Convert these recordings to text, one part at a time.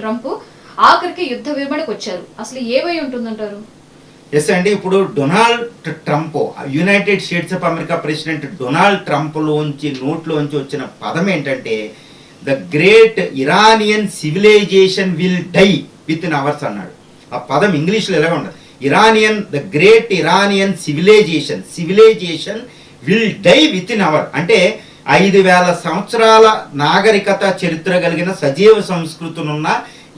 Trump ఆఖరికి యుద్ధ విరమణకు వచ్చారు. అసలు ఏమై ఉంటుందంటారు? ఎస్ అండి, ఇప్పుడు Donald Trump, United States of America president Donald Trump నోట్లోంచి వచ్చిన పదం ఏంటంటే the great Iranian civilisation will die within hours అన్నాడు. ఆ పదం ఇంగ్లీష్లో ఎలా ఉండదు, the great Iranian civilisation will die within hour, అంటే 5,000 సంవత్సరాల నాగరికత చరిత్ర కలిగిన సజీవ సంస్కృతులున్న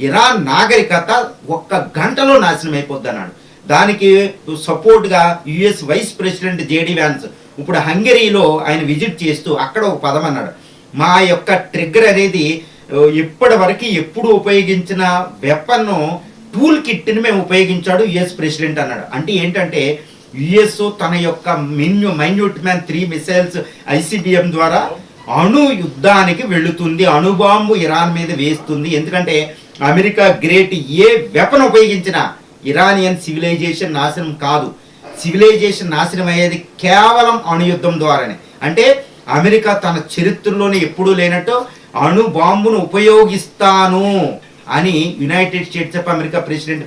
ఇరాన్ నాగరికత ఒక్క గంటలో నాశనం అయిపోద్ది అన్నాడు. దానికి సపోర్ట్గా US vice president JD Vance ఇప్పుడు హంగరీలో ఆయన విజిట్ చేస్తూ అక్కడ ఒక పదం అన్నాడు, మా యొక్క ట్రిగ్గర్ అనేది ఇప్పటి వరకు ఎప్పుడు ఉపయోగించిన వెపన్ టూల్ కిట్ని మేము ఉపయోగించాడు యుఎస్ ప్రెసిడెంట్ అన్నాడు. అంటే ఏంటంటే యుఎస్ తన యొక్క మైన్యూట్ మ్యాన్ 3 మిసైల్స్ ఐసిబిఎం ద్వారా అణు యుద్ధానికి వెళుతుంది, అణుబాంబు ఇరాన్ మీద వేస్తుంది. ఎందుకంటే అమెరికా గ్రేట్ ఏ వెపన్ ఉపయోగించినా ఇరానియన్ సివిలైజేషన్ నాశనం కాదు, సివిలైజేషన్ నాశనం అయ్యేది కేవలం అణుయుద్ధం ద్వారానే. అంటే అమెరికా తన చరిత్రలోనే ఎప్పుడూ లేనట్టు అణు బాంబును ఉపయోగిస్తాను అని United States of America president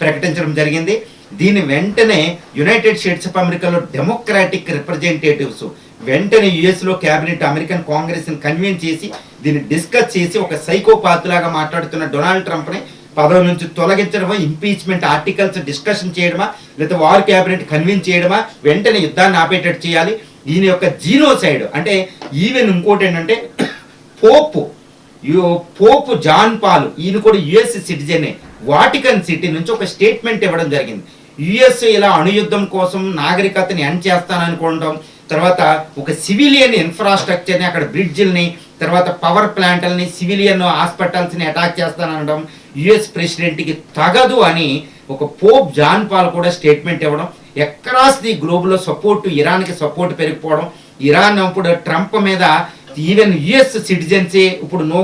ప్రకటించడం జరిగింది. దీని వెంటనే యునైటెడ్ స్టేట్స్ ఆఫ్ అమెరికాలో డెమోక్రాటిక్ రిప్రజెంటేటివ్స్ వెంటనే యుఎస్లో క్యాబినెట్ అమెరికన్ కాంగ్రెస్ని కన్వీన్ చేసి దీన్ని డిస్కస్ చేసి ఒక సైకోపాత్ లాగా మాట్లాడుతున్న డొనాల్డ్ ట్రంప్ని పదవి నుంచి తొలగించడమా, ఇంపీచ్మెంట్ ఆర్టికల్స్ డిస్కషన్ చేయడమా, లేదా వార్ క్యాబినెట్ కన్వీన్ చేయడమా, వెంటనే యుద్ధాన్ని ఆపేటట్టు చేయాలి. ఈయన యొక్క జీనోసైడ్ అంటే ఈవెన్ ఇంకోటి ఏంటంటే పోప్ జాన్ పాల్, ఈయన కూడా యుఎస్ సిటిజనే, వాటికన్ సిటీ నుంచి ఒక స్టేట్మెంట్ ఇవ్వడం జరిగింది. యుఎస్ ఇలా అణుయుద్ధం కోసం నాగరికతని ఎండ్ చేస్తాననుకోవడం, తర్వాత ఒక సివిలియన్ ఇన్ఫ్రాస్ట్రక్చర్ని, అక్కడ బ్రిడ్జిల్ని, తర్వాత పవర్ ప్లాంట్లని, సివిలియన్ హాస్పిటల్స్ని అటాక్ చేస్తానడం యుఎస్ ప్రెసిడెంట్కి తగదు అని ఒక పోప్ జాన్ పాల్ కూడా స్టేట్మెంట్ ఇవ్వడం, అక్రాస్ ది గ్లోబ్లో సపోర్ట్, ఇరాన్కి సపోర్ట్ పెరిగిపోవడం, ఇరాన్ ఇప్పుడు ట్రంప్ మీద ఈవెన్ యుఎస్ సిటిజన్సే ఇప్పుడు నో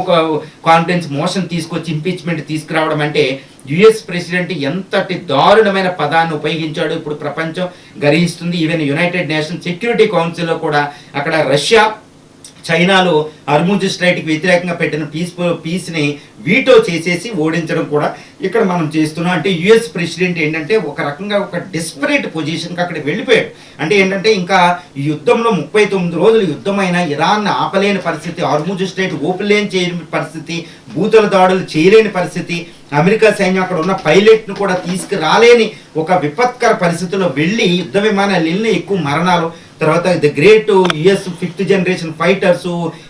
కాన్ఫిడెన్స్ మోషన్ తీసుకొచ్చి ఇంపీచ్మెంట్ తీసుకురావడం అంటే యుఎస్ ప్రెసిడెంట్ ఎంతటి దారుణమైన పదాన్ని ఉపయోగించాడు ఇప్పుడు ప్రపంచం గర్హిస్తుంది. ఈవెన్ యునైటెడ్ నేషన్స్ సెక్యూరిటీ కౌన్సిల్లో కూడా అక్కడ రష్యా, చైనాలో హర్ముజ్ స్ట్రైట్కి వ్యతిరేకంగా పెట్టిన పీస్ని వీటో చేసేసి ఓడించడం కూడా ఇక్కడ మనం చేస్తున్నాం. అంటే యుఎస్ ప్రెసిడెంట్ ఏంటంటే ఒక రకంగా ఒక డెస్పరేట్ పొజిషన్కి అక్కడ వెళ్ళిపోయాడు. అంటే ఏంటంటే ఇంకా ఈ యుద్ధంలో 39 రోజులు యుద్ధమైన ఇరాన్ ఆపలేని పరిస్థితి, హర్ముజ్ స్ట్రైట్ ఓపెన్ చేయని పరిస్థితి, భూతల దాడులు చేయలేని పరిస్థితి, అమెరికా సైన్యం అక్కడ ఉన్న పైలట్ను కూడా తీసుకురాలేని ఒక విపత్కర పరిస్థితుల్లో వెళ్ళి యుద్ధ విమానాలు వెళ్ళిన ఎక్కువ మరణాలు, తర్వాత the great US 5th generation fighters,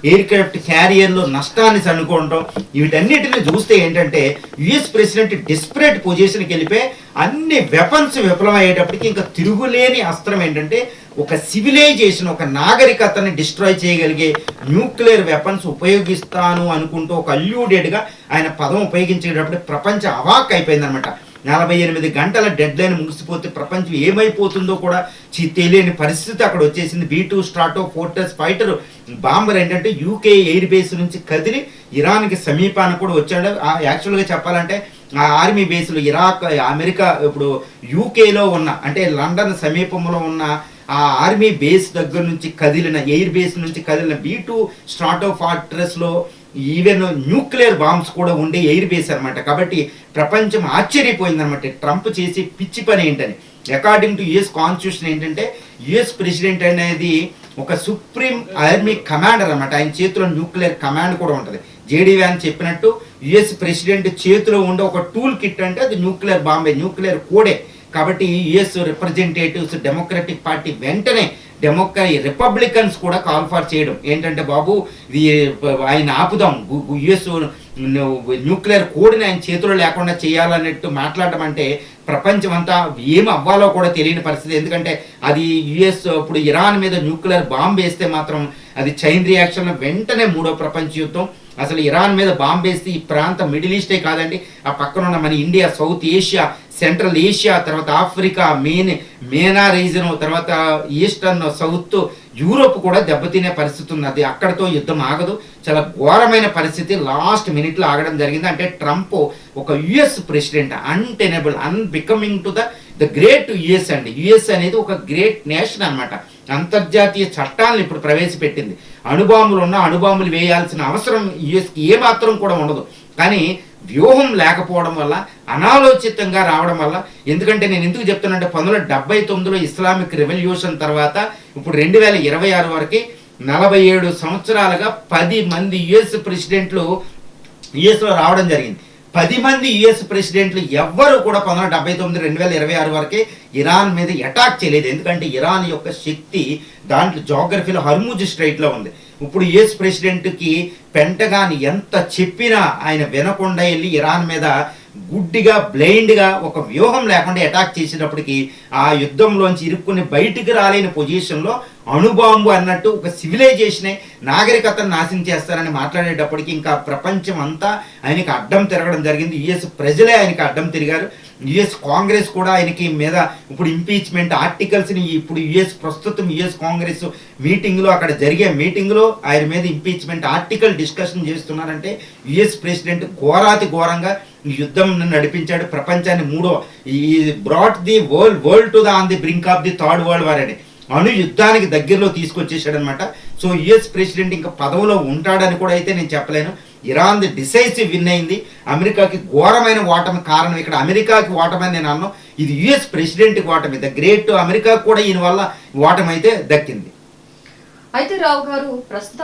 air craft క్యారియర్లు నష్టాన్ని అనుకోవడం, వీటన్నిటిని చూస్తే ఏంటంటే యుఎస్ ప్రెసిడెంట్ డిస్పరేట్ పొజిషన్కి వెళ్ళిపోయి అన్ని వెపన్స్ విఫలమయ్యేటప్పటికి ఇంకా తిరుగులేని అస్త్రం ఏంటంటే ఒక సివిలైజేషన్, ఒక నాగరికతని డిస్ట్రాయ్ చేయగలిగే న్యూక్లియర్ వెపన్స్ ఉపయోగిస్తాను అనుకుంటూ ఒక అల్యూడెడ్గా ఆయన పదం ఉపయోగించేటప్పుడు ప్రపంచం అవాక్ అయిపోయింది అనమాట. 48 గంటల డెడ్ లైన్ ముగిసిపోతే ప్రపంచం ఏమైపోతుందో కూడా తెలియని పరిస్థితి అక్కడ వచ్చేసింది. B-2 స్ట్రాటో ఫోర్ట్రెస్ ఫైటర్ బాంబర్ ఏంటంటే యూకే ఎయిర్ బేస్ నుంచి కదిలి ఇరాన్కి సమీపాన్ని కూడా వచ్చాడు. యాక్చువల్గా చెప్పాలంటే ఆ ఆర్మీ బేస్లు ఇరాక్, అమెరికా, ఇప్పుడు యూకేలో ఉన్న అంటే లండన్ సమీపంలో ఉన్న ఆ ఆర్మీ బేస్ దగ్గర నుంచి కదిలిన, ఎయిర్ బేస్ నుంచి కదిలిన B-2 స్ట్రాటో ఫోర్ట్రెస్లో ఈవెన్ న్యూక్లియర్ బాంబ్స్ కూడా ఉండే ఎయిర్ బేస్ అనమాట. కాబట్టి ప్రపంచం ఆశ్చర్యపోయిందనమాట ట్రంప్ చేసే పిచ్చి పని ఏంటని. అకార్డింగ్ టు యుఎస్ కాన్స్టిట్యూషన్ ఏంటంటే యుఎస్ ప్రెసిడెంట్ అనేది ఒక సుప్రీం ఆర్మీ కమాండర్ అనమాట. ఆయన చేతిలో న్యూక్లియర్ కమాండ్ కూడా ఉంటుంది. జేడీ వ్యాన్ చెప్పినట్టు యుఎస్ ప్రెసిడెంట్ చేతిలో ఉండే ఒక టూల్ కిట్ అంటే అది న్యూక్లియర్ బాంబే, న్యూక్లియర్ కోడే. కాబట్టి యుఎస్ రిప్రజెంటేటివ్స్ డెమోక్రటిక్ పార్టీ వెంటనే రిపబ్లికన్స్ కూడా కాల్ ఫర్ చేయడం ఏంటంటే బాబు ఇది ఆయన ఆపుదాం, యుఎస్ న్యూక్లియర్ కోడ్ని ఆయన చేతిలో లేకుండా చేయాలన్నట్టు మాట్లాడడం అంటే ప్రపంచం అంతా ఏం అవ్వాలో కూడా తెలియని పరిస్థితి. ఎందుకంటే అది యుఎస్ ఇప్పుడు ఇరాన్ మీద న్యూక్లియర్ బాంబు వేస్తే మాత్రం అది చైన్ రియాక్షన్ వెంటనే 3వ ప్రపంచ యుద్ధం. అసలు ఇరాన్ మీద బాంబు వేస్తే ఈ ప్రాంతం మిడిల్ ఈస్టే కాదండి, ఆ పక్కన ఉన్న మన India, south Asia, central Asia, తర్వాత ఆఫ్రికా, మేనా రీజన్, తర్వాత ఈస్టర్న్, సౌత్ యూరోప్ కూడా దెబ్బతినే పరిస్థితి ఉంది. అది అక్కడతో యుద్ధం ఆగదు. చాలా ఘోరమైన పరిస్థితి లాస్ట్ మినిట్లో ఆగడం జరిగింది. అంటే ట్రంప్ ఒక US president untenable, unbecoming to the great US అండి. యుఎస్ అనేది ఒక గ్రేట్ నేషన్ అనమాట. అంతర్జాతీయ చట్టాలను ఇప్పుడు ప్రవేశపెట్టింది. అణుబాంబులు వేయాల్సిన అవసరం యుఎస్కి ఏమాత్రం కూడా ఉండదు. కానీ వ్యూహం లేకపోవడం వల్ల, అనాలోచితంగా రావడం వల్ల. ఎందుకంటే నేను ఎందుకు చెప్తున్నానంటే 1979లో ఇస్లామిక్ రెవల్యూషన్ తర్వాత ఇప్పుడు 2026 వరకు 47 సంవత్సరాలుగా 10 మంది యుఎస్ ప్రెసిడెంట్లు యుఎస్లో రావడం జరిగింది. 10 మంది యుఎస్ ప్రెసిడెంట్లు ఎవ్వరు కూడా 1979 2026 వరకే ఇరాన్ మీద అటాక్ చేయలేదు. ఎందుకంటే ఇరాన్ యొక్క శక్తి దాంట్లో జోగ్రఫీలో హర్ముజ్ స్ట్రైట్లో ఉంది. ఇప్పుడు యుఎస్ ప్రెసిడెంట్కి పెంటగాన్ ఎంత చెప్పినా ఆయన వినకుండా వెళ్ళి ఇరాన్ మీద గుడ్డిగా బ్లైండ్గా ఒక వ్యూహం లేకుండా అటాక్ చేసేటప్పటికి ఆ యుద్ధంలోంచి ఇరుక్కుని బయటికి రాలేని పొజిషన్లో అణుబాంబు అన్నట్టు ఒక సివిలైజేషనే నాగరికతను నాశనం చేస్తారని మాట్లాడేటప్పటికి ఇంకా ప్రపంచం అంతా ఆయనకి అడ్డం తిరగడం జరిగింది. యుఎస్ ప్రజలే ఆయనకి అడ్డం తిరిగారు. యుఎస్ కాంగ్రెస్ కూడా ఆయనకి మీద ఇప్పుడు ఇంపీచ్మెంట్ ఆర్టికల్స్ని ఇప్పుడు ప్రస్తుతం యుఎస్ కాంగ్రెస్ మీటింగ్లో అక్కడ జరిగే మీటింగ్లో ఆయన మీద ఇంపీచ్మెంట్ ఆర్టికల్ డిస్కషన్ చేస్తున్నారంటే యుఎస్ ప్రెసిడెంట్ ఘోరాతి ఘోరంగా యుద్ధం నడిపించాడు. ప్రపంచాన్ని ఈ brought the world to on the brink of the third world war అని అణు యుద్ధానికి దగ్గరలో తీసుకొచ్చేసాడు అనమాట. సో యుఎస్ ప్రెసిడెంట్ ఇంకా పదవిలో ఉంటాడని కూడా అయితే నేను చెప్పలేను. ఇరాన్ ది డిసైసివ్ విన్ అయింది. అమెరికాకి ఘోరమైన ఓటమి కారణం ఇక్కడ అమెరికాకి ఓటమని నేను అన్నాను, ఇది యుఎస్ ప్రెసిడెంట్కి ఓటమి. ద గ్రేట్ అమెరికా కూడా ఈయన వల్ల ఓటమి అయితే దక్కింది. అయితే రావు గారు ప్రస్తుతం